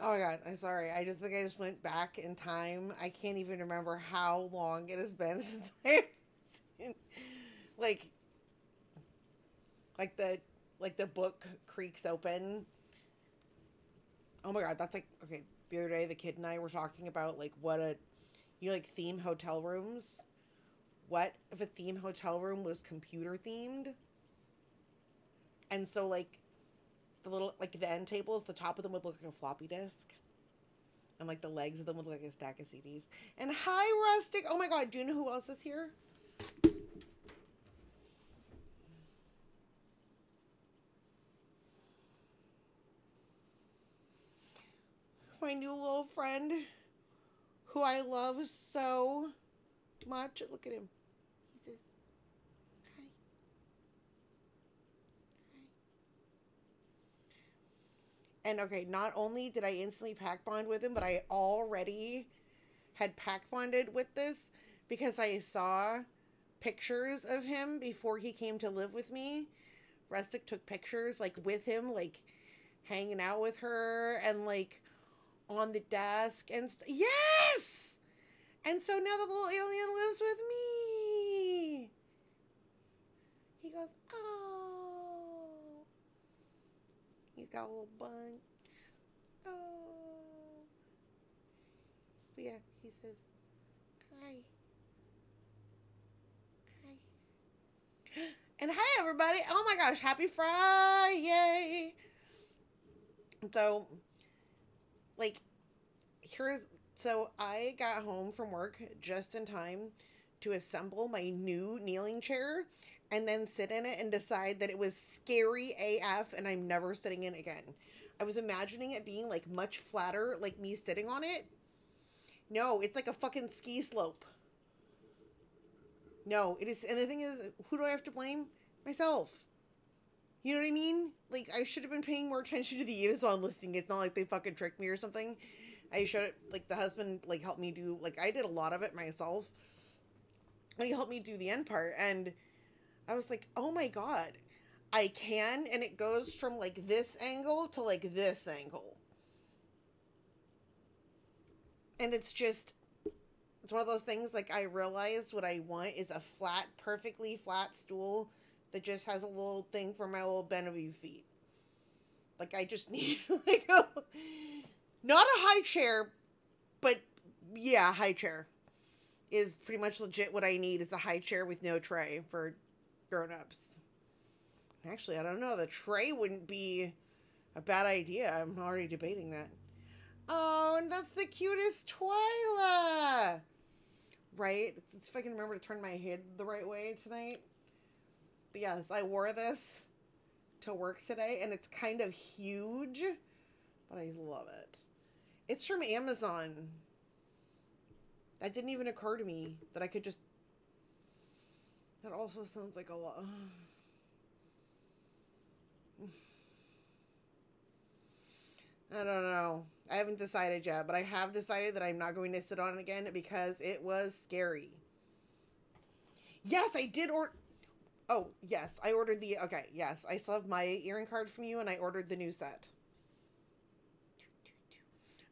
Oh my god, I'm sorry. I just think I just went back in time. I can't even remember how long it has been since I've seen like like the like the book creaks open. Oh my god, that's like okay. The other day, the kid and I were talking about like what a like theme hotel rooms. What if a theme hotel room was computer themed? And so like the little like the end tables, the top of them would look like a floppy disk, and like the legs of them would look like a stack of CDs. And hi, Rustic. Oh my god, do you know who else is here? My new little friend, who I love so much. Look at him. He says, "Hi, hi." And okay, not only did I instantly pack bond with him, but I already had pack bonded with this because I saw pictures of him before he came to live with me. Rustic took pictures like with him, like hanging out with her and like on the desk and yes. And so now the little alien lives with me. He goes, oh. He's got a little bun. Oh. But yeah, he says, hi. Hi. And hi, everybody. Oh my gosh, happy Friday. So, like, here's so I got home from work just in time to assemble my new kneeling chair and then sit in it and decide that it was scary AF and I'm never sitting in again. I was imagining it being like much flatter, like me sitting on it. No, it's like a fucking ski slope. No, it is. And the thing is, who do I have to blame? Myself. You know what I mean? Like, I should have been paying more attention to the Amazon listing. It's not like they fucking tricked me or something. I should have, like, the husband, like, helped me do, like, I did a lot of it myself. And he helped me do the end part. And I was like, oh my god. I can, and it goes from, like, this angle to, like, this angle. And it's just, it's one of those things, like, I realized what I want is a flat, perfectly flat stool that just has a little thing for my little Benevieve feet. Like, I just need, like, not a high chair, but yeah, high chair is pretty much legit what I need is a high chair with no tray for grown-ups. Actually, I don't know. The tray wouldn't be a bad idea. I'm already debating that. Oh, and that's the cutest Twyla! Right? It's if I can remember to turn my head the right way tonight. But yes, I wore this to work today, and it's kind of huge, but I love it. It's from Amazon. That didn't even occur to me that I could just... That also sounds like a lot. I don't know. I haven't decided yet, but I have decided that I'm not going to sit on it again because it was scary. Yes, I did order... Oh, yes, I ordered the... Okay, yes, I still have my earring card from you, and I ordered the new set.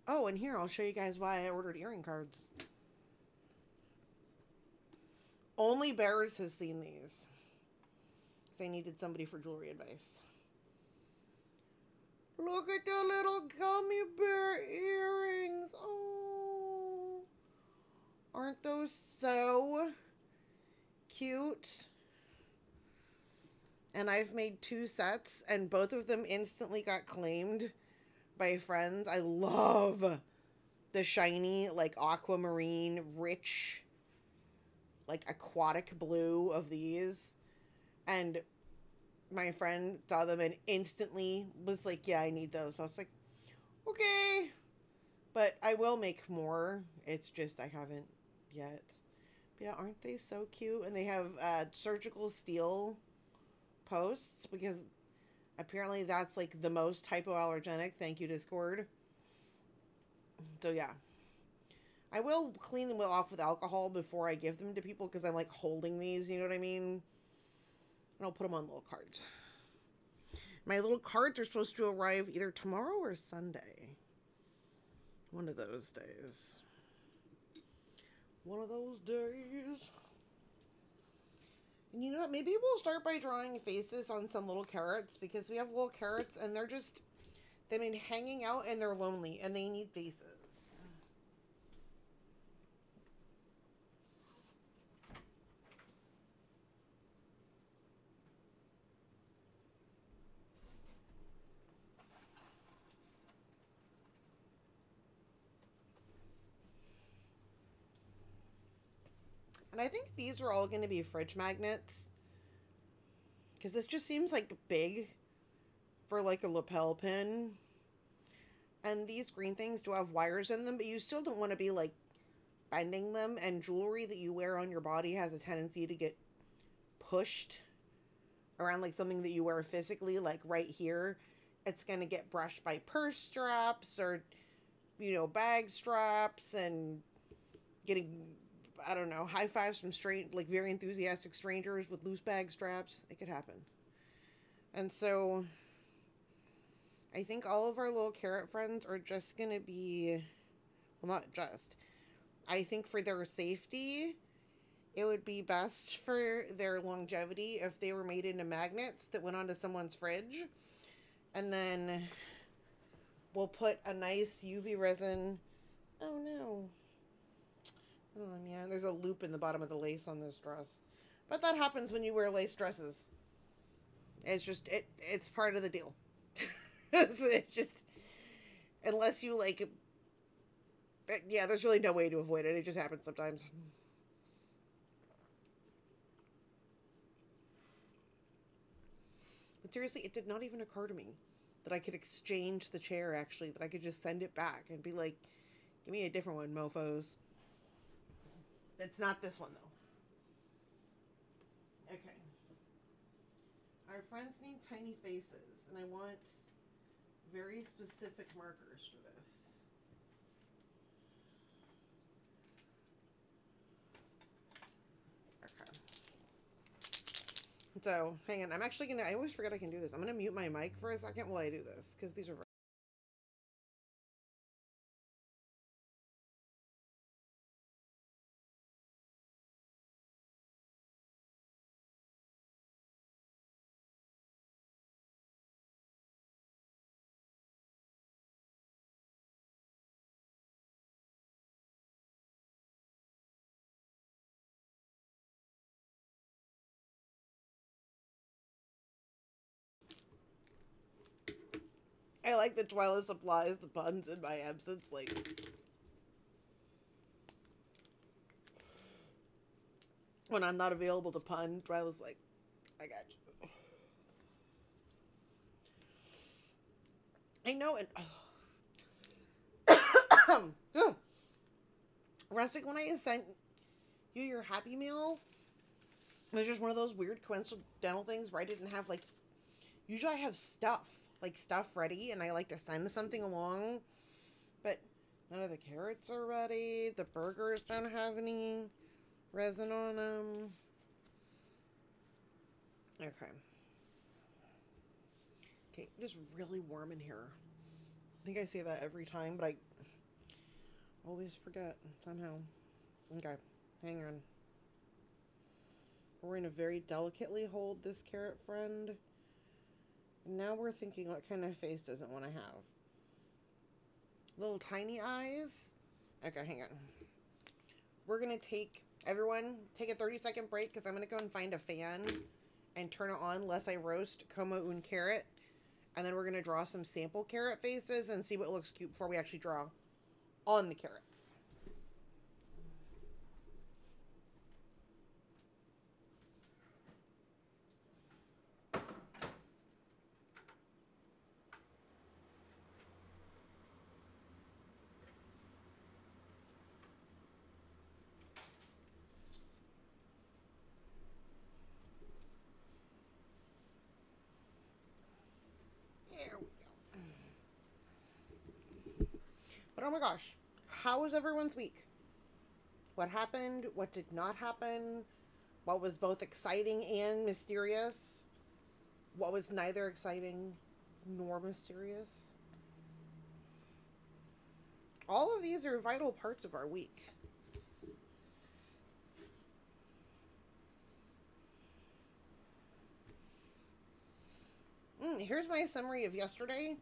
Oh, and here, I'll show you guys why I ordered earring cards. Only Bears has seen these. Because I needed somebody for jewelry advice. Look at the little gummy bear earrings. Oh. Aren't those so cute? And I've made 2 sets, and both of them instantly got claimed by friends. I love the shiny, like, aquamarine, rich, like, aquatic blue of these. And my friend saw them and instantly was like, yeah, I need those. I was like, okay. But I will make more. It's just I haven't yet. But yeah, aren't they so cute? And they have surgical steel posts because apparently that's like the most hypoallergenic. Thank you, Discord. So yeah. I will clean them off with alcohol before I give them to people because I'm like holding these, you know what I mean? And I'll put them on little cards. My little cards are supposed to arrive either tomorrow or Sunday. One of those days. One of those days. And you know what? Maybe we'll start by drawing faces on some little carrots, because we have little carrots and they're just, they've been hanging out and they're lonely and they need faces. And I think these are all going to be fridge magnets, because this just seems like big for like a lapel pin. And these green things do have wires in them, but you still don't want to be like bending them, and jewelry that you wear on your body has a tendency to get pushed around, like something that you wear physically, like right here. It's going to get brushed by purse straps or, you know, bag straps, and getting, I don't know, high fives from like very enthusiastic strangers with loose bag straps. It could happen. And so I think all of our little carrot friends are just going to be, well, not just, I think for their safety, it would be best for their longevity if they were made into magnets that went onto someone's fridge. And then we'll put a nice UV resin. Oh no. Oh yeah, there's a loop in the bottom of the lace on this dress. But that happens when you wear lace dresses. It's just, it's part of the deal. It's just, unless you like, yeah, there's really no way to avoid it. It just happens sometimes. But seriously, it did not even occur to me that I could exchange the chair, actually, that I could just send it back and be like, give me a different one, mofos. It's not this one, though. Okay. Our friends need tiny faces, and I want very specific markers for this. Okay. So, hang on. I'm actually going to, I always forget I can do this. I'm going to mute my mic for a second while I do this, because these are I like that Twyla supplies the puns in my absence, like, when I'm not available to pun, Twyla's like, I got you. I know, and Rustic, when I sent you your Happy Meal, it was just one of those weird coincidental things where I didn't have, like, usually I have stuff ready, and I like to send something along, but none of the carrots are ready. The burgers don't have any resin on them. Okay. Okay, it is really warm in here. I think I say that every time, but I always forget somehow. Okay, hang on. We're going to very delicately hold this carrot friend. Now we're thinking, what kind of face does it want to have? Little tiny eyes? Okay, hang on. We're going to everyone, take a 30-second break, because I'm going to go and find a fan and turn it on, lest I roast como un carrot. And then we're going to draw some sample carrot faces and see what looks cute before we actually draw on the carrots. There we go. But oh my gosh, how was everyone's week? What happened? What did not happen? What was both exciting and mysterious? What was neither exciting nor mysterious? All of these are vital parts of our week. Here's my summary of yesterday.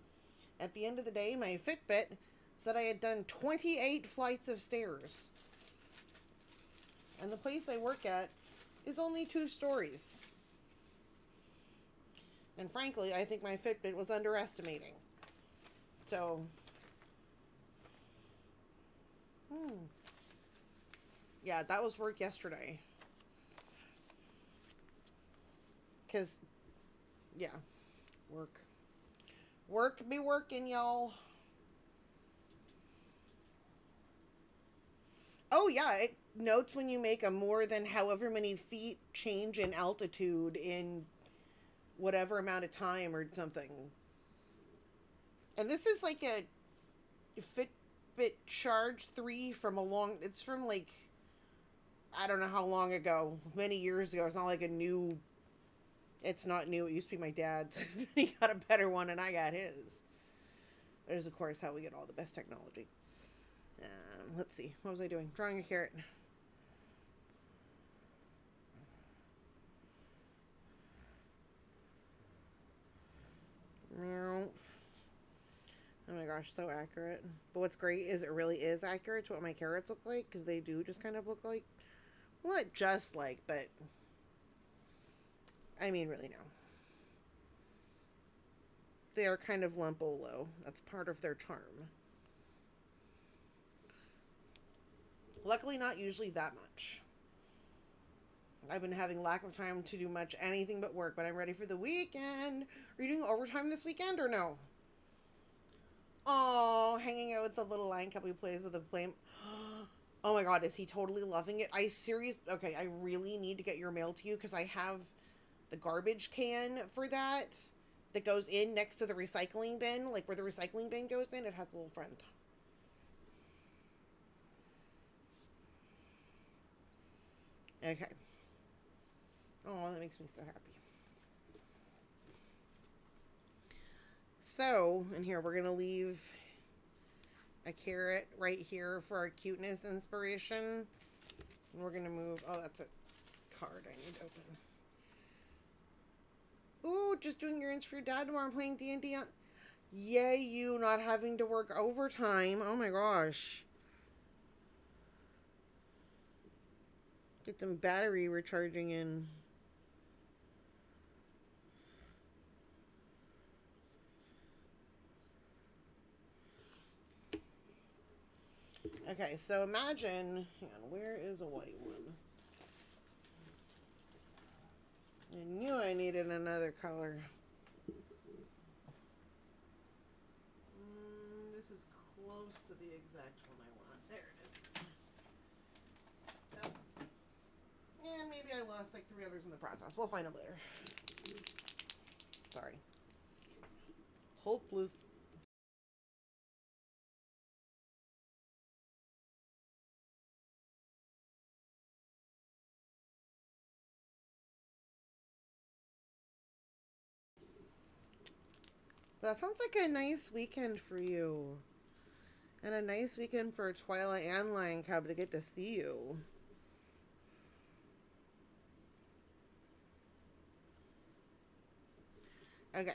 At the end of the day, my Fitbit said I had done 28 flights of stairs. And the place I work at is only 2 stories. And frankly, I think my Fitbit was underestimating. So, yeah, that was work yesterday. Because, yeah, work. Work be working, y'all. Oh, yeah, it notes when you make a more than however many feet change in altitude in whatever amount of time or something. And this is like a Fitbit Charge 3 from it's from like, I don't know how long ago, many years ago. It's not like it's not new. It used to be my dad's. He got a better one and I got his. That is, of course, how we get all the best technology. Let's see. What was I doing? Drawing a carrot. Oh my gosh, so accurate. But what's great is it really is accurate to what my carrots look like, because they do just kind of look like, well, not just like, but I mean, really no. They are kind of lumpolo. That's part of their charm. Luckily, not usually that much. I've been having lack of time to do much anything but work, but I'm ready for the weekend. Are you doing overtime this weekend or no? Oh, hanging out with the little lion cub who plays with the flame. Oh my god, is he totally loving it? Okay, I really need to get your mail to you because I have the garbage can for that goes in next to the recycling bin, like where the recycling bin goes in. It has a little friend. Okay. Oh, that makes me so happy. So, in here, we're going to leave a carrot right here for our cuteness inspiration. And we're going to move... Oh, that's a card I need to open. Ooh, just doing errands for your dad tomorrow. I'm playing D&D on... Yay, you not having to work overtime. Oh my gosh. Get some battery recharging in. Okay, so imagine... Hang on, where is a white one? I knew I needed another color. This is close to the exact one I want. There it is. Oh. And maybe I lost like 3 others in the process. We'll find them later. Sorry. Hopeless. That sounds like a nice weekend for you. And a nice weekend for Twilight and Lion Cub to get to see you. Okay.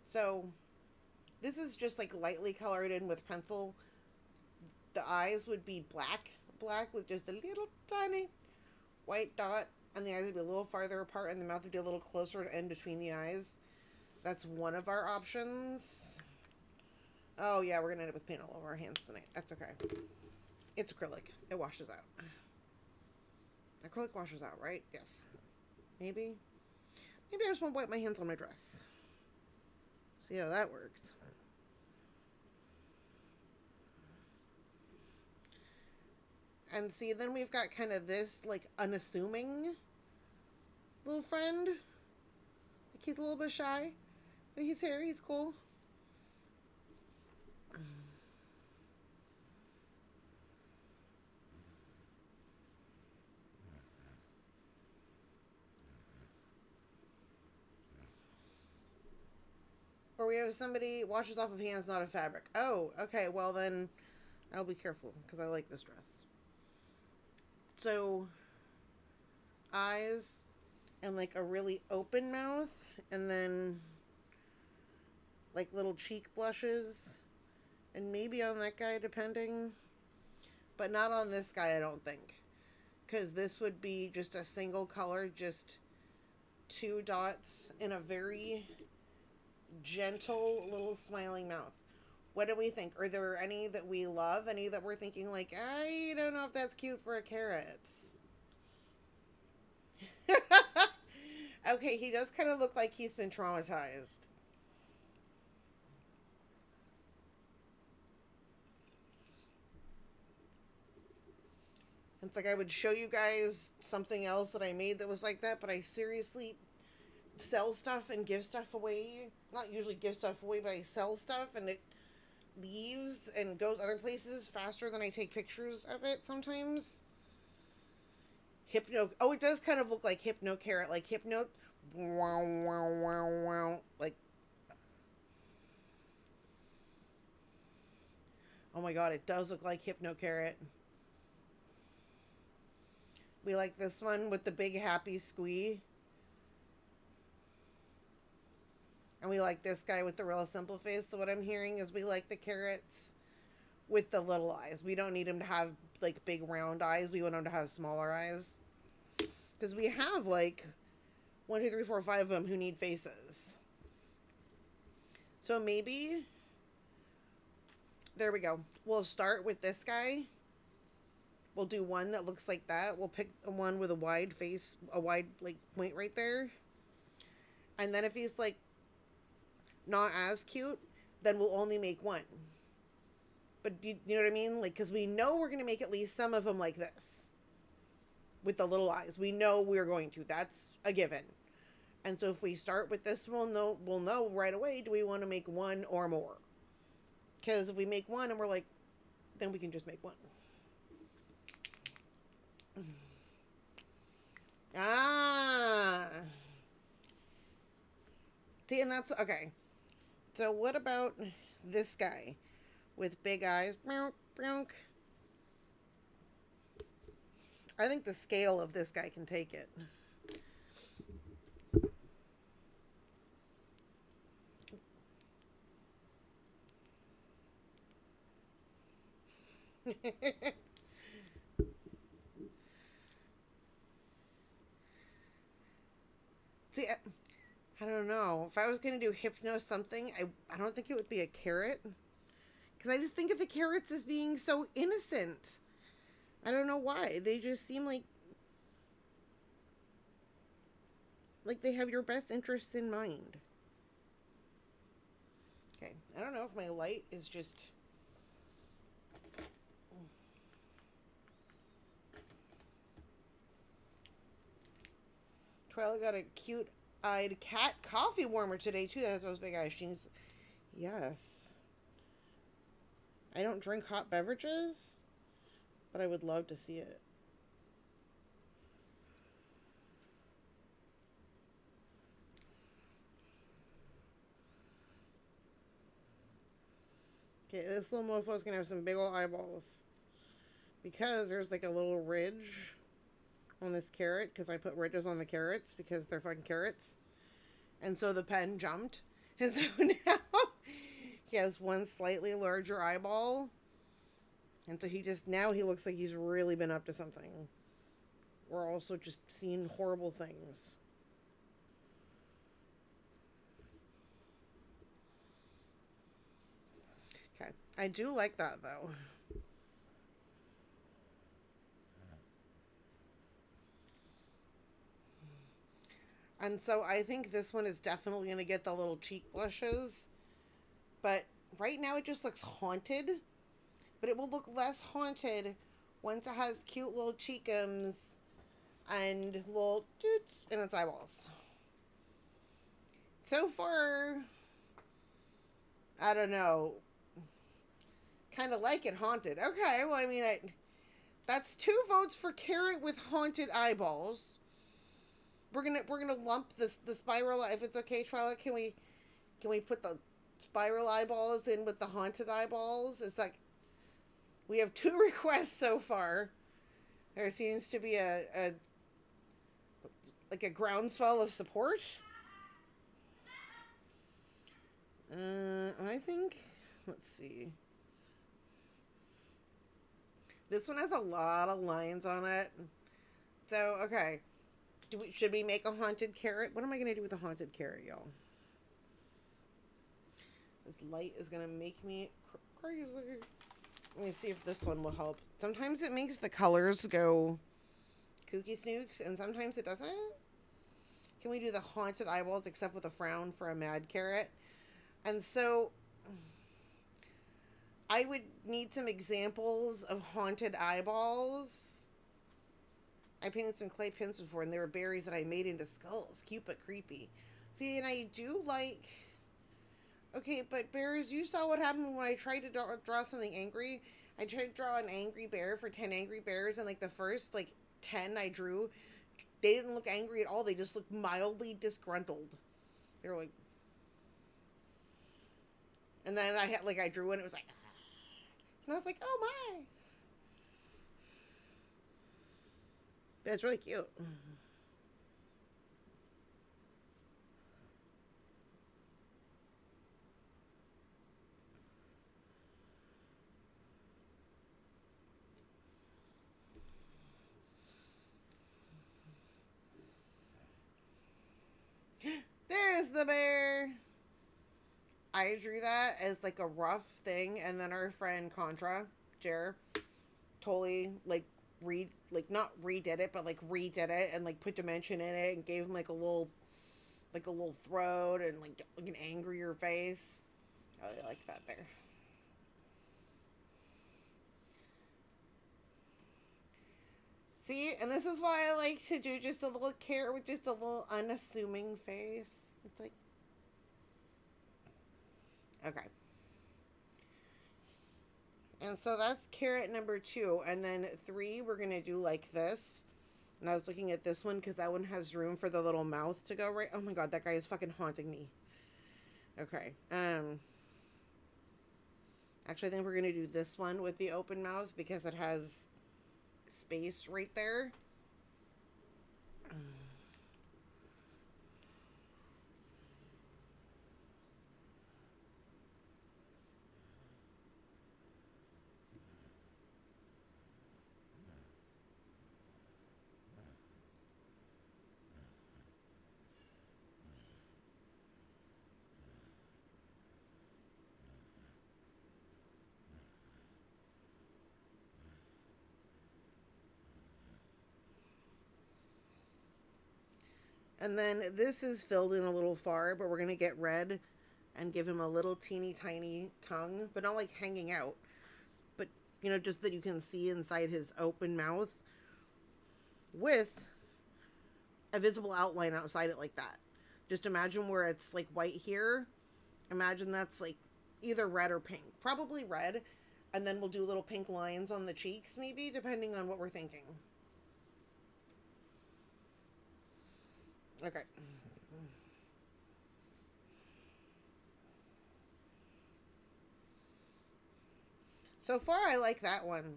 So, this is just like lightly colored in with pencil. The eyes would be black with just a little tiny white dot. And the eyes would be a little farther apart and the mouth would be a little closer in between the eyes. That's one of our options. Oh yeah, we're gonna end up with paint all over our hands tonight. That's okay. It's acrylic. It washes out. Acrylic washes out, right? Yes. Maybe. Maybe I just want to wipe my hands on my dress. See how that works. And see, then we've got kind of this, like, unassuming little friend. Like, he's a little bit shy. But he's here. He's cool. Or we have somebody washes off of hands, not of fabric. Oh, okay. Well, then I'll be careful because I like this dress. So, eyes and like a really open mouth, and then like little cheek blushes, and maybe on that guy depending, but not on this guy, I don't think, because this would be just a single color, just 2 dots in a very gentle little smiling mouth. What do we think? Are there any that we love? Any that we're thinking like, I don't know if that's cute for a carrot? Okay, he does kind of look like he's been traumatized. It's like I would show you guys something else that I made that was like that, but I seriously sell stuff and give stuff away. Not usually give stuff away, but I sell stuff and it leaves and goes other places faster than I take pictures of it sometimes. Hypno. Oh, it does kind of look like Hypno Carrot. Like Hypno. Wow, wow, wow, wow. Like. Oh my god, it does look like Hypno Carrot. We like this one with the big happy squee. And we like this guy with the real simple face. So what I'm hearing is we like the carrots with the little eyes. We don't need him to have like big round eyes. We want him to have smaller eyes. Because we have like 1, 2, 3, 4, 5 of them who need faces. So maybe, there we go. We'll start with this guy. We'll do one that looks like that. We'll pick one with a wide face, a wide like point right there. And then if he's like not as cute, then we'll only make one. But you know what I mean? Like, because we know we're going to make at least some of them like this. With the little eyes. We know we're going to. That's a given. And so if we start with this, we'll know right away, do we want to make one or more? Because if we make one and we're like, then we can just make one. Ah. See, and that's, okay. So what about this guy with big eyes? I think the scale of this guy can take it. See, I don't know. If I was going to do Hypno something, I don't think it would be a carrot. Because I just think of the carrots as being so innocent. I don't know why. They just seem like they have your best interests in mind. Okay. I don't know if my light is just... Twilight got a cute-eyed cat coffee warmer today, too. That's those big eyes. She's... Yes. I don't drink hot beverages, but I would love to see it. Okay, this little mofo is going to have some big old eyeballs. Because there's like a little ridge on this carrot, because I put ridges on the carrots because they're fucking carrots. And so the pen jumped. And so now he has one slightly larger eyeball. And so now he looks like he's really been up to something. We're also just seeing horrible things. Okay. I do like that, though. And so I think this one is definitely going to get the little cheek blushes. But right now it just looks haunted. But it will look less haunted once it has cute little cheekums and little toots in its eyeballs. So far, I don't know. Kind of like it haunted. Okay, well, I mean, that's 2 votes for carrot with haunted eyeballs. We're gonna lump the spiral. If it's okay, Twilight, can we put the spiral eyeballs in with the haunted eyeballs. It's like we have 2 requests so far. There seems to be a like a groundswell of support. I think, let's see. This one has a lot of lines on it. So, okay. Should we make a haunted carrot? What am I going to do with a haunted carrot, y'all? This light is going to make me crazy. Let me see if this one will help. Sometimes it makes the colors go kooky snooks, and sometimes it doesn't. Can we do the haunted eyeballs except with a frown for a mad carrot? And so I would need some examples of haunted eyeballs. I painted some clay pins before, and they were berries that I made into skulls. Cute but creepy. See, and I do like... Okay, but bears, you saw what happened when I tried to draw something angry. I tried to draw an angry bear for 10 angry bears, and like the first like 10 I drew, they didn't look angry at all. They just looked mildly disgruntled. They were like... And then I had, like, I drew one, it was like... And I was like, oh my! But it's really cute. There's the bear! I drew that as like a rough thing, and then our friend Contra, Jer, totally like not redid it, but like redid it and like put dimension in it and gave him like a little throat and like an angrier face. I really like that bear. See, and this is why I like to do just a little carrot with just a little unassuming face. It's like, okay. And so that's carrot number 2. And then 3, we're going to do like this. And I was looking at this one because that one has room for the little mouth to go right. Oh my god, that guy is fucking haunting me. Okay. Actually, I think we're going to do this one with the open mouth because it has space right there. And then this is filled in a little far, but we're going to get red and give him a little teeny tiny tongue, but not like hanging out, but, you know, just that you can see inside his open mouth with a visible outline outside it like that. Just imagine where it's like white here. Imagine that's like either red or pink, probably red. And then we'll do little pink lines on the cheeks, maybe, depending on what we're thinking. Okay. So far, I like that one.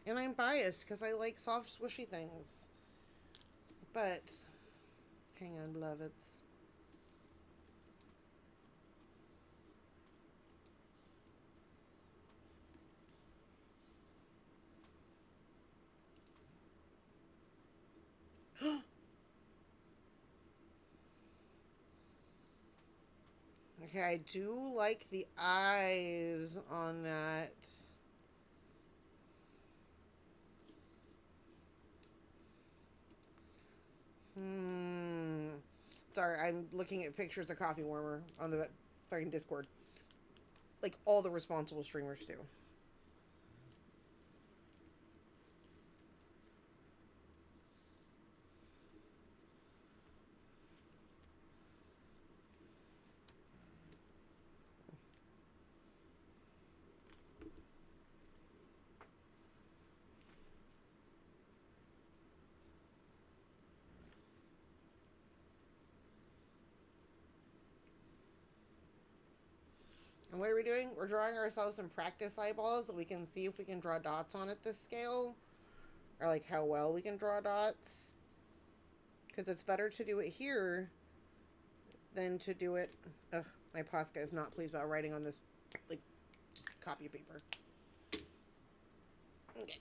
And I'm biased because I like soft, swishy things. But, hang on, beloveds. Okay, I do like the eyes on that. Sorry, I'm looking at pictures of Coffee Warmer on the fucking Discord. Like all the responsible streamers do. what are we doing? We're drawing ourselves some practice eyeballs that we can see if we can draw dots on at this scale. Or like how well we can draw dots. Because it's better to do it here than to do it... Ugh, my Posca is not pleased about writing on this, like, just copy paper. Okay.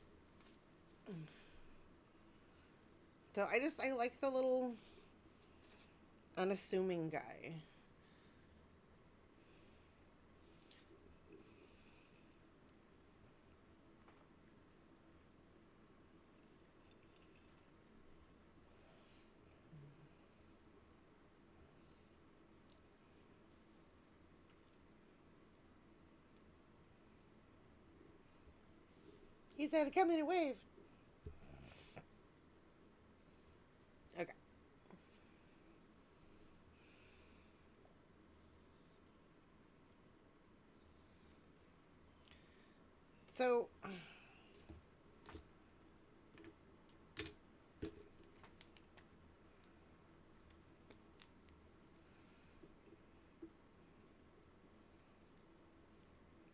So I like the little unassuming guy. He said, come in a wave. Okay. So,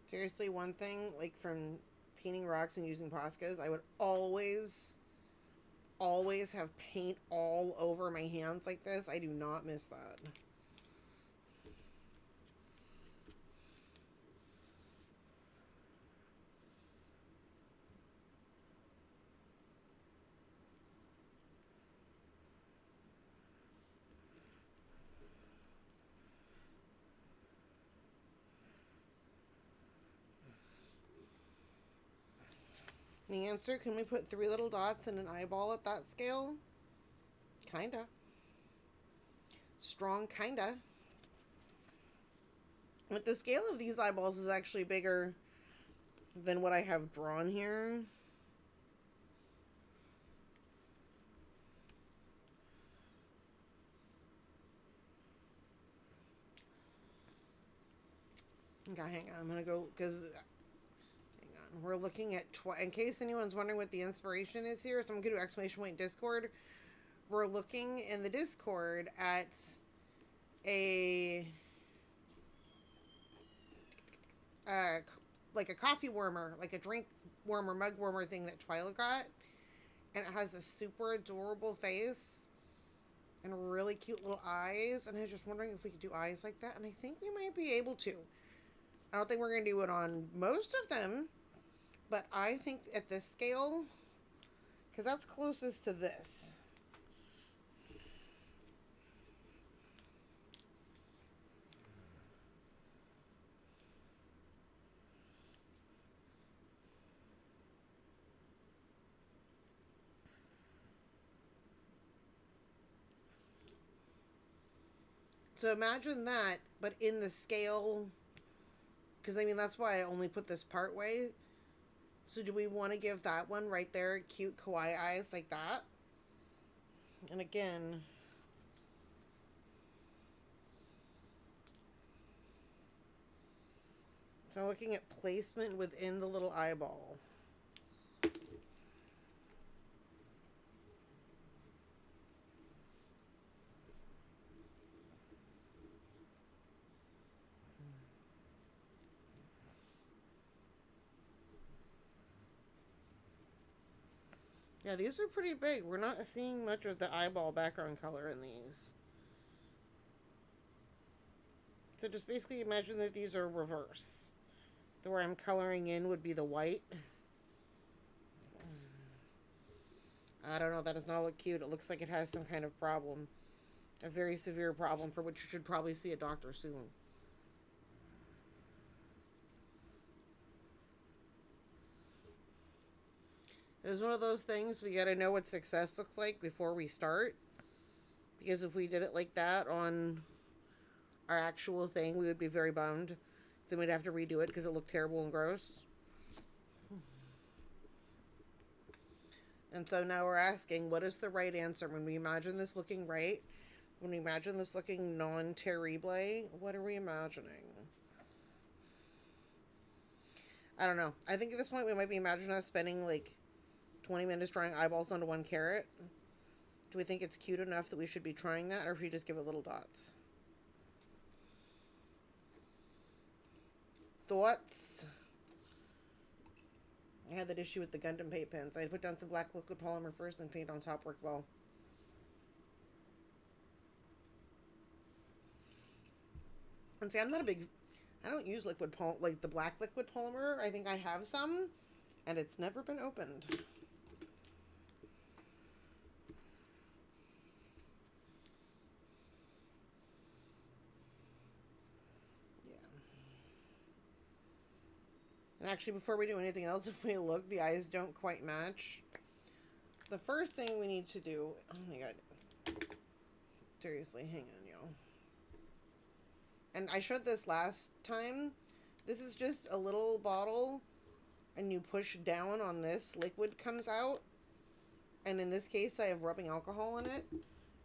seriously, one thing, like from painting rocks and using Poscas, I would always have paint all over my hands like this. I do not miss that. The answer, can we put 3 little dots in an eyeball at that scale? Kinda. Strong kinda. But the scale of these eyeballs is actually bigger than what I have drawn here. Okay, hang on. I'm gonna go, because... We're looking at, in case anyone's wondering what the inspiration is here, so I'm going to do exclamation point Discord. We're looking in the Discord at a, like a coffee warmer, like a drink warmer, mug warmer thing that Twyla got. And it has a super adorable face and really cute little eyes. And I was just wondering if we could do eyes like that. And I think we might be able to. I don't think we're going to do it on most of them. But I think at this scale, because that's closest to this. So imagine that, but in the scale, because I mean, that's why I only put this part way. So do we want to give that one right there cute kawaii eyes like that? And again, so I'm looking at placement within the little eyeball. Yeah, these are pretty big. We're not seeing much of the eyeball background color in these. So just basically imagine that these are reverse. The where I'm coloring in would be the white. I don't know, that does not look cute. It looks like it has some kind of problem. A very severe problem for which you should probably see a doctor soon. It's one of those things, we gotta know what success looks like before we start. Because if we did it like that on our actual thing, we would be very bummed. So we'd have to redo it because it looked terrible and gross. And so now we're asking, what is the right answer? When we imagine this looking right, when we imagine this looking non-terrible, what are we imagining? I don't know. I think at this point we might be imagining us spending like 20 minutes drawing eyeballs onto one carrot. Do we think it's cute enough that we should be trying that, or if we just give it little dots? thoughts. I had that issue with the Gundam paint pens. I put down some black liquid polymer first, then paint on top worked well. And see, I'm not a big... I don't use like the black liquid polymer. I think I have some, and it's never been opened. And actually, before we do anything else, if we look, the eyes don't quite match. The first thing we need to do... Oh my god. Seriously, hang on, yo. And I showed this last time. This is just a little bottle, and you push down on this, liquid comes out. And in this case, I have rubbing alcohol in it.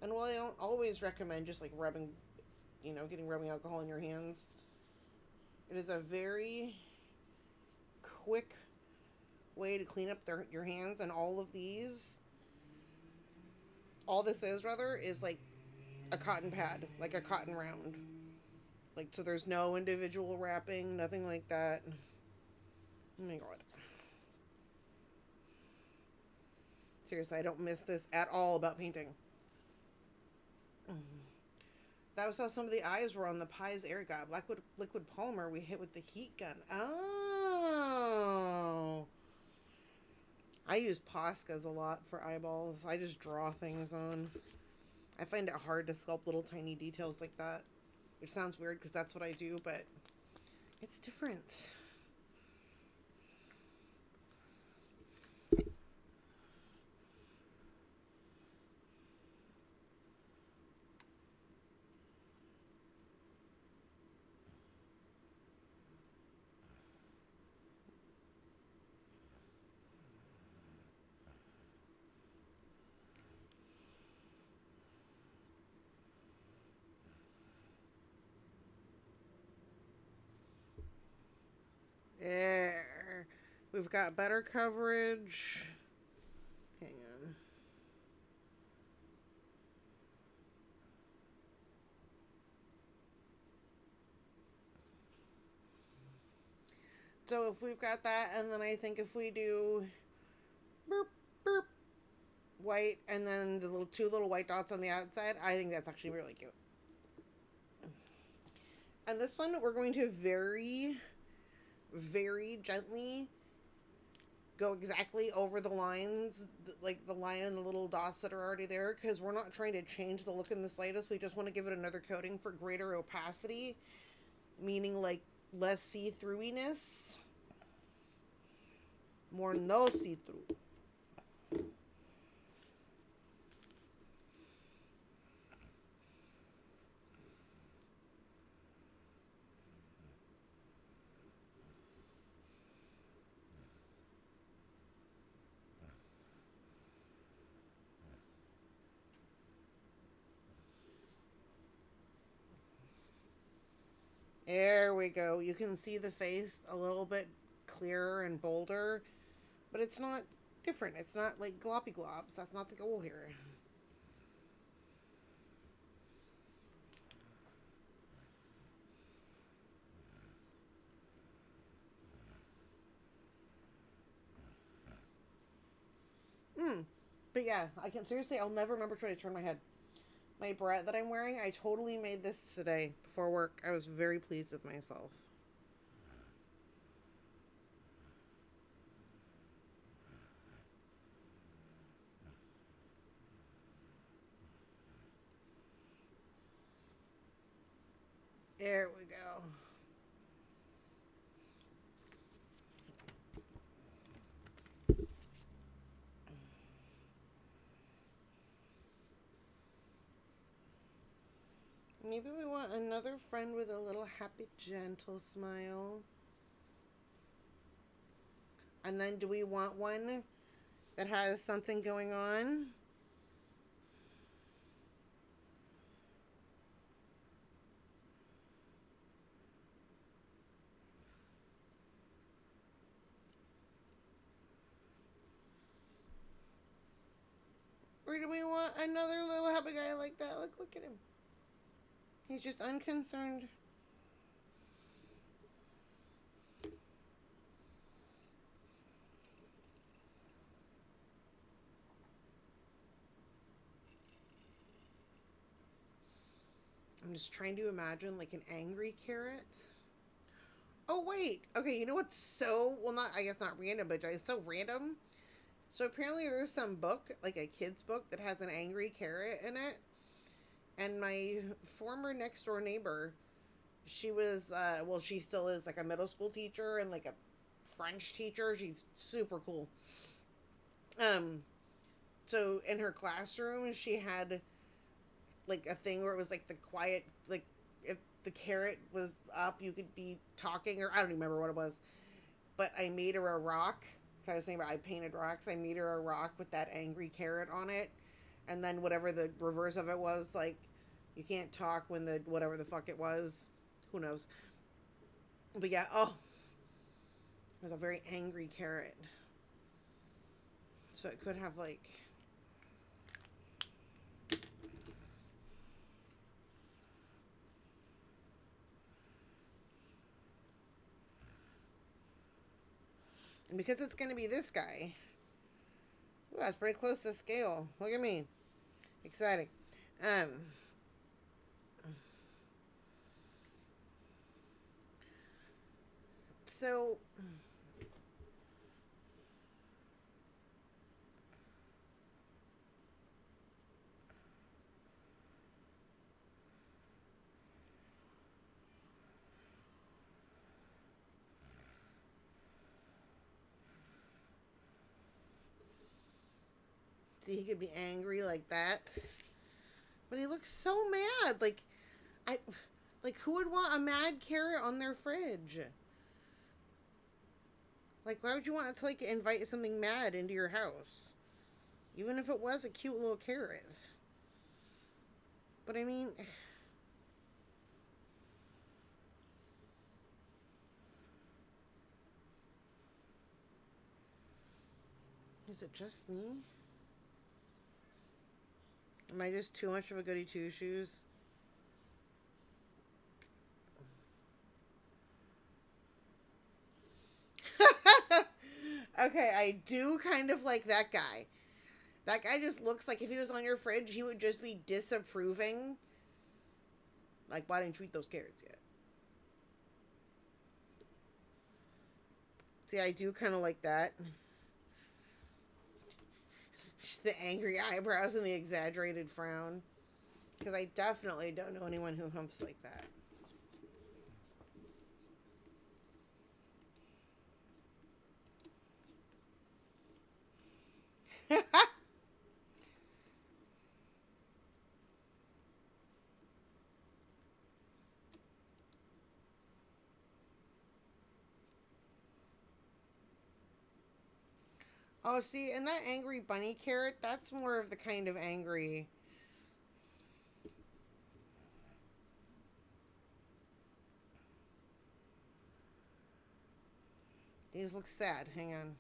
And while I don't always recommend just like rubbing, you know, getting rubbing alcohol in your hands, it is a very quick way to clean up your hands. And all of these, all this is rather is like a cotton pad, like a cotton round, like, so there's no individual wrapping, nothing like that. Oh my god, seriously, I don't miss this at all about painting. That was how some of the eyes were on the Pies Air God. Black liquid polymer we hit with the heat gun. Oh. I use Poscas a lot for eyeballs. I just draw things on. I find it hard to sculpt little tiny details like that. Which sounds weird because that's what I do, but it's different. There. We've got better coverage. Hang on. So if we've got that, and then I think if we do burp, burp, white, and then the two little white dots on the outside, I think that's actually really cute. And this one, we're going to very gently go exactly over the lines, like the line and the little dots that are already there, because we're not trying to change the look in the slightest. We just want to give it another coating for greater opacity, meaning like less see-throughiness, more no see-through. There we go. You can see the face a little bit clearer and bolder, but it's not different. It's not like gloppy globs. That's not the goal here. But yeah, I can seriously, I'll never remember trying to turn my head. My beret that I'm wearing, I totally made this today before work. I was very pleased with myself. There we go. Maybe we want another friend with a little happy, gentle smile. And then do we want one that has something going on? Or do we want another little happy guy like that? Look at him. He's just unconcerned. just trying to imagine like an angry carrot. Oh wait, okay, you know what's so, well, not, I guess not random, but it's so random. So apparently there's some book, like a kid's book, that has an angry carrot in it. And my former next door neighbor, she was, well, she still is like a middle school teacher and like a French teacher. She's super cool. So in her classroom, she had like a thing where it was like the quiet, like if the carrot was up, you could be talking, or I don't even remember what it was. But I made her a rock. I was saying about I painted rocks. I made her a rock with that angry carrot on it. And then whatever the reverse of it was, like, you can't talk when the, whatever the fuck it was. Who knows? But yeah, oh. It was a very angry carrot. So it could have, like... And because it's going to be this guy... Ooh, that's pretty close to scale. Look at me. Exciting. So... See, he could be angry like that. But he looks so mad. Like, who would want a mad carrot on their fridge? Like, why would you want to, like, invite something mad into your house? Even if it was a cute little carrot. But I mean... Is it just me? Am I just too much of a goody two-shoes? Okay, I do kind of like that guy. That guy just looks like if he was on your fridge, he would just be disapproving. Like, why didn't you eat those carrots yet? See, I do kind of like that. Just the angry eyebrows and the exaggerated frown. Because I definitely don't know anyone who humps like that. Oh, see, and that angry bunny carrot, that's more of the kind of angry... He just looks sad. Hang on.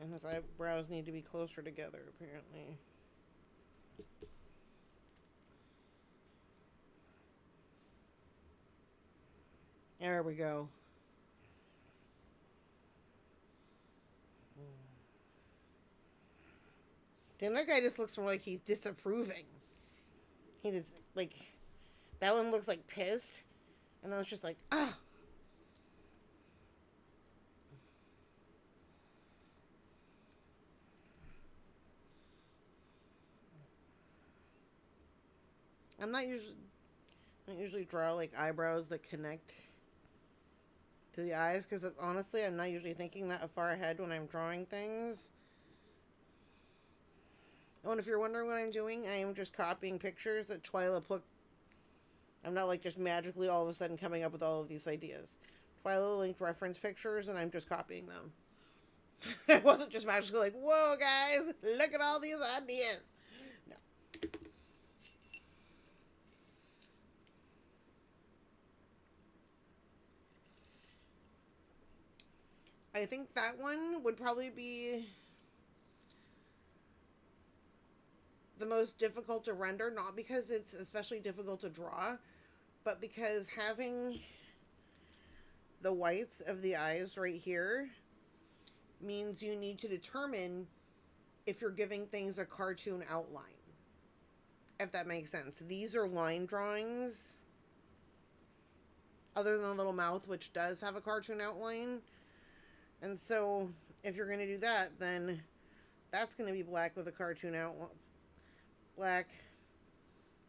And his eyebrows need to be closer together, apparently. There we go. Then that guy just looks more like he's disapproving. He just, like... That one looks like pissed. And that was just like, ah. Oh. I'm not usually... I don't usually draw, like, eyebrows that connect to the eyes, because honestly, I'm not usually thinking that far ahead when I'm drawing things. Oh, and if you're wondering what I'm doing, I am just copying pictures that Twyla put. I'm not, like, just magically all of a sudden coming up with all of these ideas. Twyla linked reference pictures, and I'm just copying them. It wasn't just magically like, whoa, guys, look at all these ideas. No. I think that one would probably be the most difficult to render, not because it's especially difficult to draw, but because having the whites of the eyes right here means you need to determine if you're giving things a cartoon outline. If that makes sense. These are line drawings. Other than the little mouth, which does have a cartoon outline. And so, if you're going to do that, then that's going to be black with a cartoon outline. Black.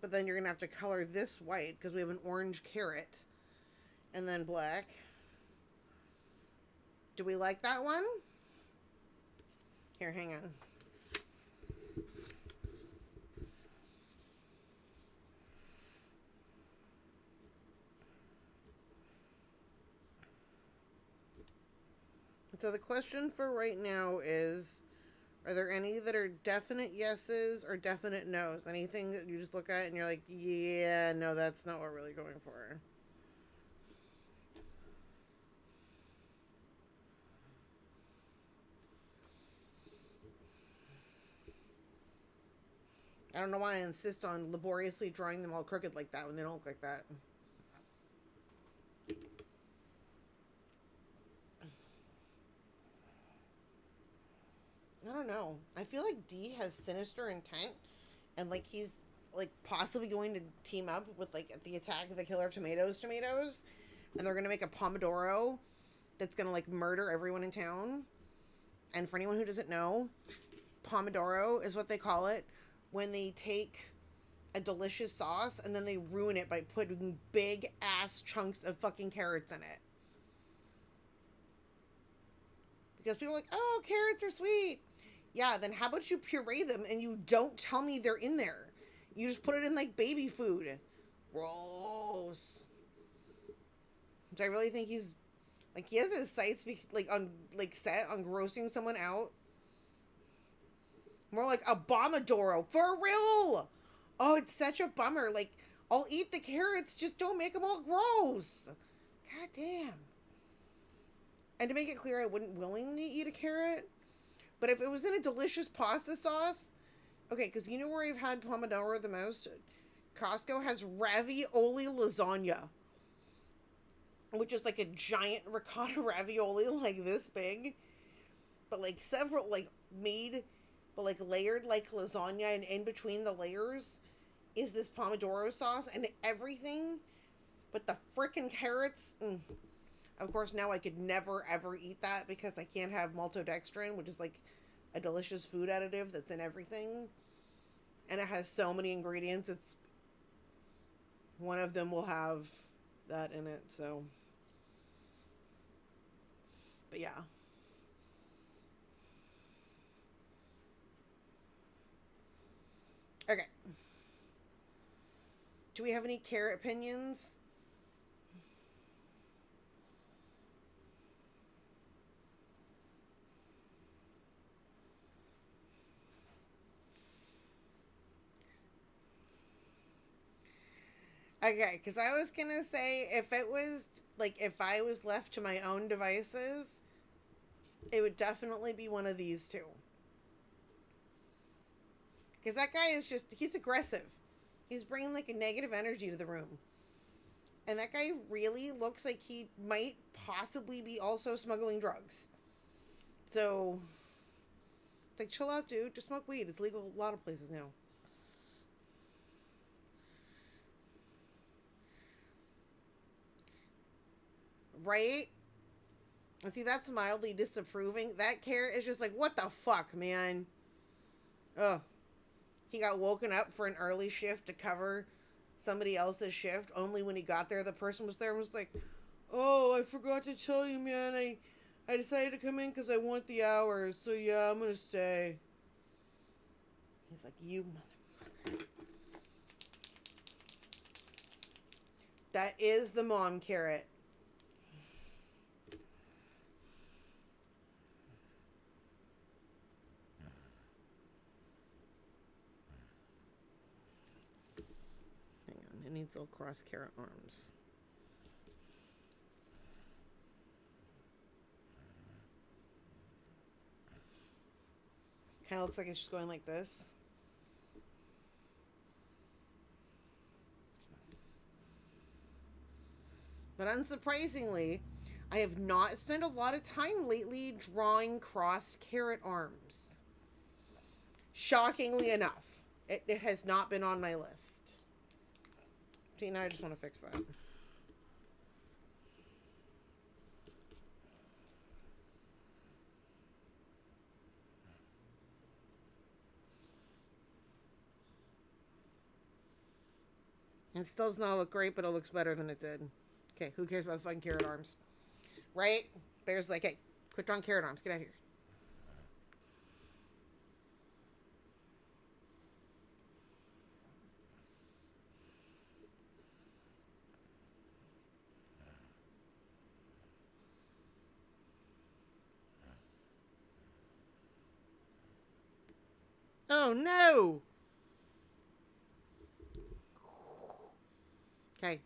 But then you're going to have to color this white, because we have an orange carrot. And then black. Do we like that one? Here, hang on. So the question for right now is, are there any that are definite yeses or definite nos? Anything that you just look at and you're like, yeah, no, that's not what we're really going for. I don't know why I insist on laboriously drawing them all crooked like that when they don't look like that. I don't know. I feel like D has sinister intent, and like he's like possibly going to team up with like the Attack of the Killer Tomatoes, and they're gonna make a Pomodoro that's gonna like murder everyone in town. And for anyone who doesn't know, Pomodoro is what they call it when they take a delicious sauce and then they ruin it by putting big ass chunks of fucking carrots in it. Because people are like, oh, carrots are sweet. Yeah, then how about you puree them and you don't tell me they're in there? You just put it in like baby food. Gross. So I really think he's like, he has his sights like on like set on grossing someone out. More like a Pomodoro for real. Oh, it's such a bummer. Like, I'll eat the carrots, just don't make them all gross. God damn. And to make it clear, I wouldn't willingly eat a carrot. But if it was in a delicious pasta sauce... Okay, because you know where I've had Pomodoro the most? Costco has ravioli lasagna. Which is like a giant ricotta ravioli like this big. But like several, like made... But like layered like lasagna, and in between the layers is this Pomodoro sauce. And everything but the frickin' carrots... Of course, now I could never, ever eat that because I can't have maltodextrin, which is like a delicious food additive that's in everything. And it has so many ingredients. It's one of them will have that in it, so. But yeah. Okay. Do we have any carrot opinions? Okay, because I was gonna say, if it was, like, if I was left to my own devices, it would definitely be one of these two. Because that guy is just, he's aggressive. He's bringing, like, a negative energy to the room. And that guy really looks like he might possibly be also smuggling drugs. So, like, chill out, dude. Just smoke weed. It's legal a lot of places now. Right? And see, that's mildly disapproving. That carrot is just like, what the fuck, man? Ugh. He got woken up for an early shift to cover somebody else's shift. Only when he got there, the person was there and was like, oh, I forgot to tell you, man. I decided to come in because I want the hours. So, yeah, I'm going to stay. He's like, you motherfucker. That is the mom carrot. It needs little cross carrot arms. Kind of looks like it's just going like this. But unsurprisingly, I have not spent a lot of time lately drawing crossed carrot arms. Shockingly enough, it has not been on my list. See, now I just want to fix that. It still does not look great, but it looks better than it did. Okay, who cares about the fucking carrot arms? Right? Bear's like, hey, quit drawing carrot arms. Get out of here. Oh, no! Okay.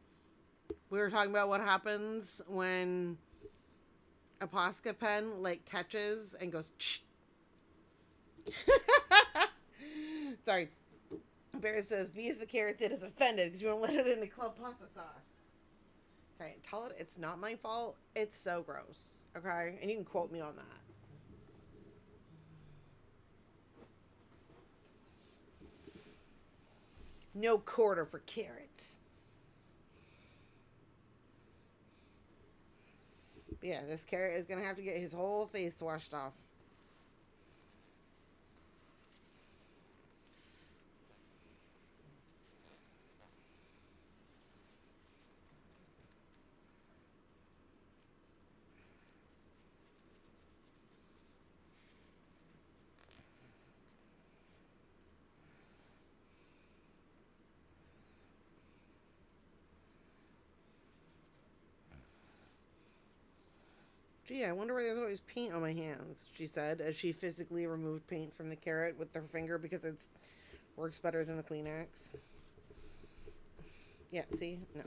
We were talking about what happens when a Posca pen, like, catches and goes, shh. Sorry. Bear says, B is the carrot that is offended because you won't let it in the club pasta sauce. Okay, tell it it's not my fault. It's so gross. Okay? And you can quote me on that. No quarter for carrots. But yeah, this carrot is going to have to get his whole face washed off. Gee, I wonder why there's always paint on my hands, she said, as she physically removed paint from the carrot with her finger because it works better than the Kleenex. Yeah, see? No.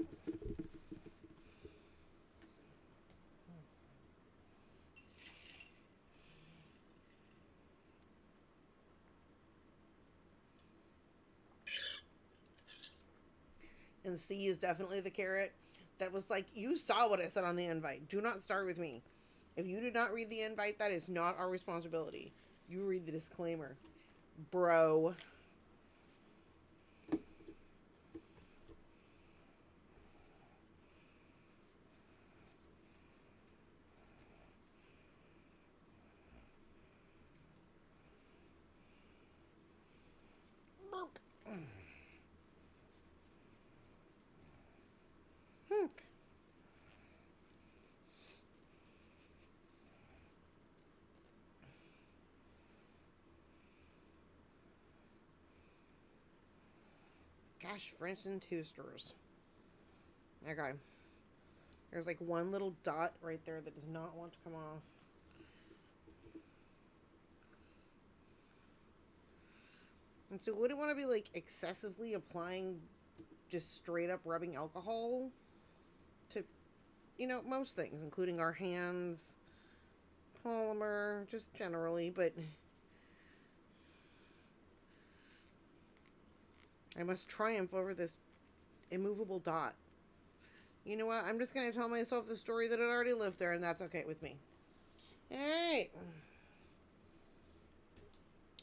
And C is definitely the carrot that was like, you saw what it said on the invite. Do not start with me. If you did not read the invite, that is not our responsibility. You read the disclaimer. Bro. Gosh, French and toasters. Okay. There's like one little dot right there that does not want to come off. And so wouldn't want to be like excessively applying just straight up rubbing alcohol to, you know, most things, including our hands, polymer, just generally, but I must triumph over this immovable dot. You know what? I'm just going to tell myself the story that it already lived there, and that's okay with me. Alright.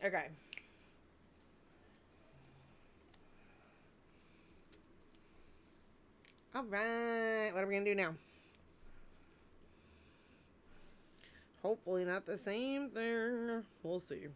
Okay. Alright. What are we going to do now? Hopefully not the same thing. We'll see.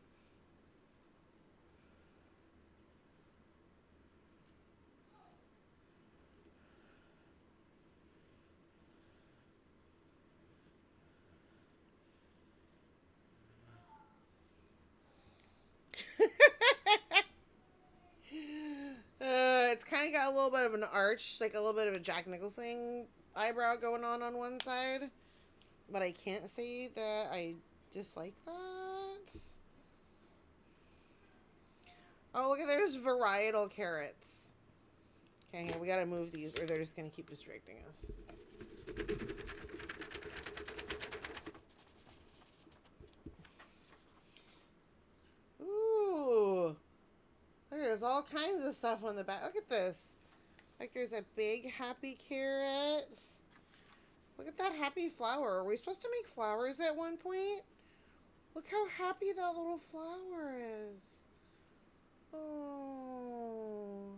It's kind of got a little bit of an arch, like a little bit of a Jack Nicholson eyebrow going on one side. But I can't say that I dislike that. Oh, look at there's varietal carrots. Okay, we gotta move these or they're just gonna keep distracting us. Ooh. There's all kinds of stuff on the back. Look at this. Like there's a big happy carrot. Look at that happy flower. Are we supposed to make flowers at one point? Look how happy that little flower is. Oh.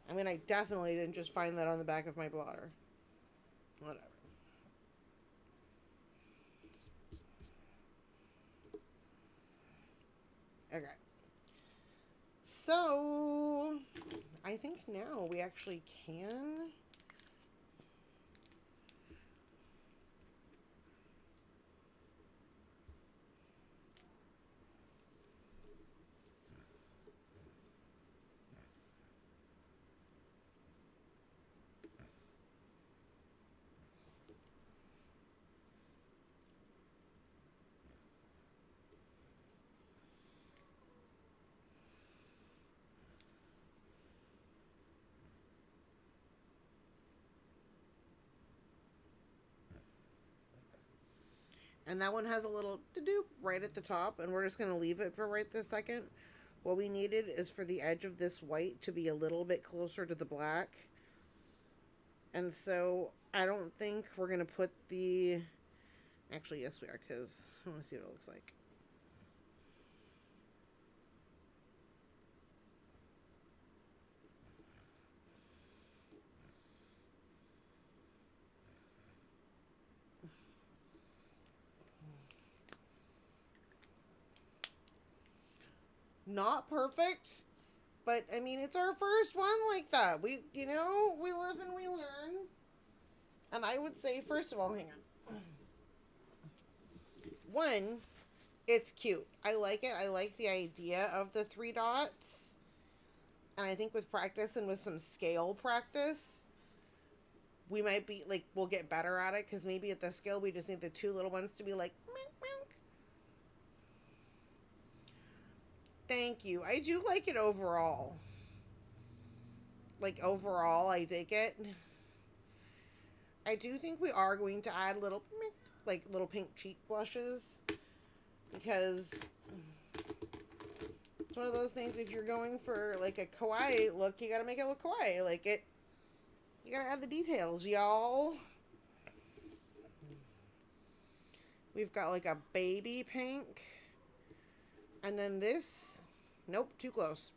I mean, I definitely didn't just find that on the back of my blotter. Whatever. Okay. So, I think now we actually can. And that one has a little to-do right at the top, and we're just going to leave it for right this second. What we needed is for the edge of this white to be a little bit closer to the black. And so I don't think we're going to put the... Actually, yes we are, because I want to see what it looks like. Not perfect, but I mean, it's our first one like that. We, you know, we live and we learn. And I would say, first of all, hang on. One, it's cute. I like it. I like the idea of the 3 dots. And I think with practice and with some scale practice, we might be, like, we'll get better at it. Because maybe at the scale, we just need the 2 little ones to be like, meow, meow. Thank you. I do like it overall. Like, overall, I dig it. I do think we are going to add little, like, little pink cheek blushes. Because it's one of those things, if you're going for, like, a kawaii look, you gotta make it look kawaii. Like, you gotta add the details, y'all. We've got, like, a baby pink. And then this, nope, too close.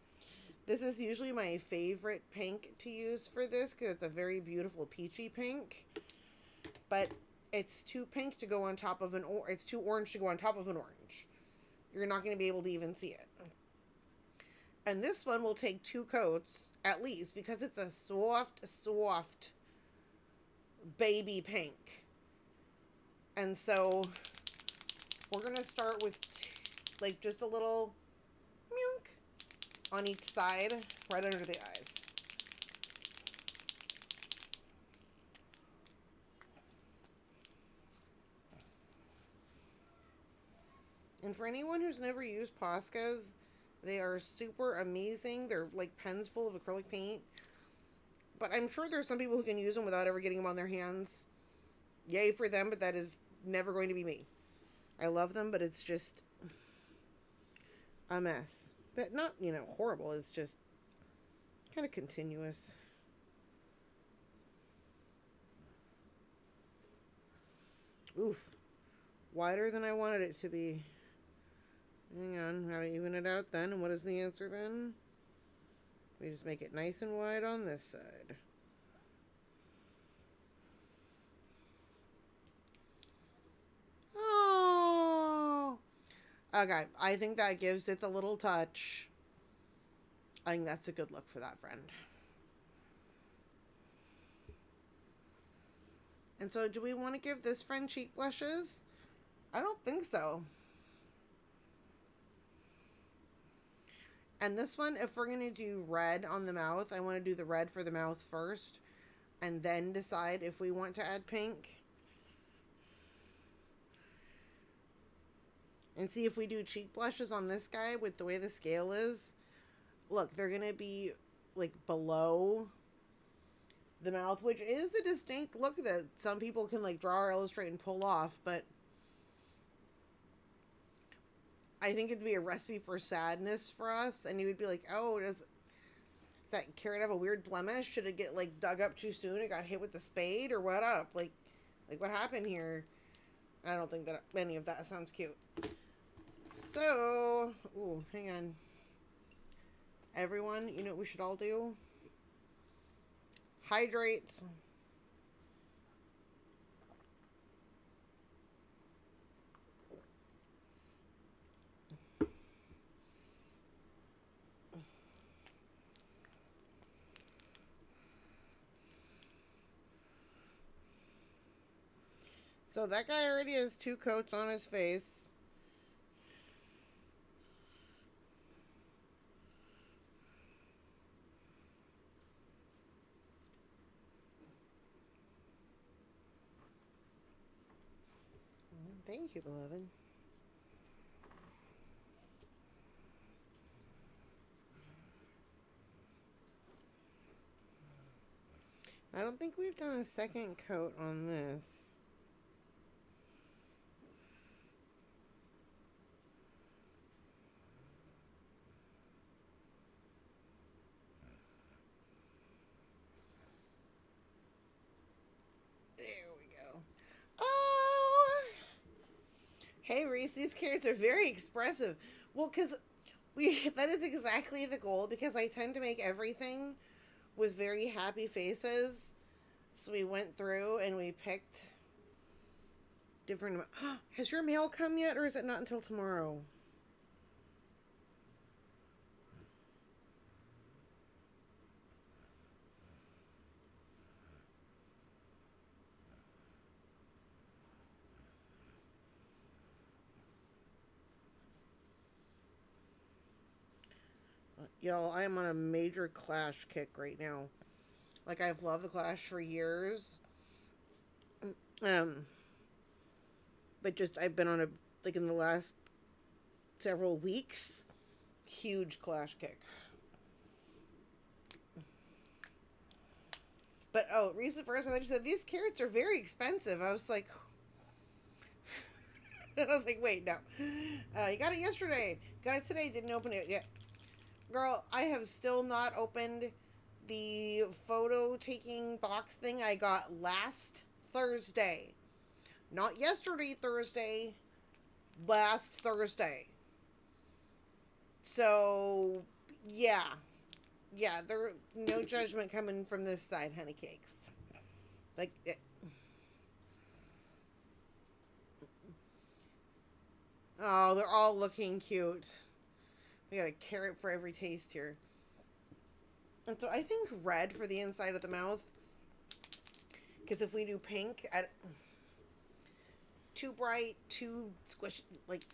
This is usually my favorite pink to use for this because it's a very beautiful peachy pink. But it's too pink to go on top of it's too orange to go on top of an orange. You're not going to be able to even see it. And this one will take 2 coats at least because it's a soft, soft baby pink. And so we're going to start with like just a little on each side, right under the eyes. And for anyone who's never used Poscas, they are super amazing. They're like pens full of acrylic paint. But I'm sure there's some people who can use them without ever getting them on their hands. Yay for them, but that is never going to be me. I love them, but it's just a mess. But not, you know, horrible. It's just kind of continuous. Oof. Wider than I wanted it to be. Hang on. How to even it out then? And what is the answer then? We just make it nice and wide on this side. Oh! Okay. I think that gives it the little touch. I think that's a good look for that friend. And so do we want to give this friend cheek blushes? I don't think so. And this one, if we're going to do red on the mouth, I want to do the red for the mouth first. And then decide if we want to add pink. And see if we do cheek blushes on this guy with the way the scale is. Look, they're going to be like below the mouth, which is a distinct look that some people can like draw or illustrate and pull off, but I think it'd be a recipe for sadness for us, and you would be like, oh, does that carrot have a weird blemish? Should it get like dug up too soon? It got hit with the spade or what up? Like what happened here? I don't think that any of that sounds cute. So, ooh, hang on. Everyone, you know what we should all do? Hydrate. So that guy already has 2 coats on his face. Thank you, beloved. I don't think we've done a second coat on this. There we go. Oh! Hey, Reese, these carrots are very expressive. Well, because that is exactly the goal, because I tend to make everything with very happy faces. So we went through and we picked different... Has your mail come yet, or is it not until tomorrow? Y'all, I am on a major Clash kick right now. Like, I've loved the Clash for years. But just, I've been on a, like, in the last several weeks, huge Clash kick. But, oh, recent first, I just said, these carrots are very expensive. I was like... I was like, wait, no. You got it yesterday. Got it today. Didn't open it yet. Girl, I have still not opened the photo taking box thing I got last Thursday. Not yesterday Thursday. Last Thursday. So, yeah. Yeah, there no judgment coming from this side, honey cakes. Like, oh, they're all looking cute. We got a carrot for every taste here. And so I think red for the inside of the mouth. Because if we do pink, too bright, too squishy, like,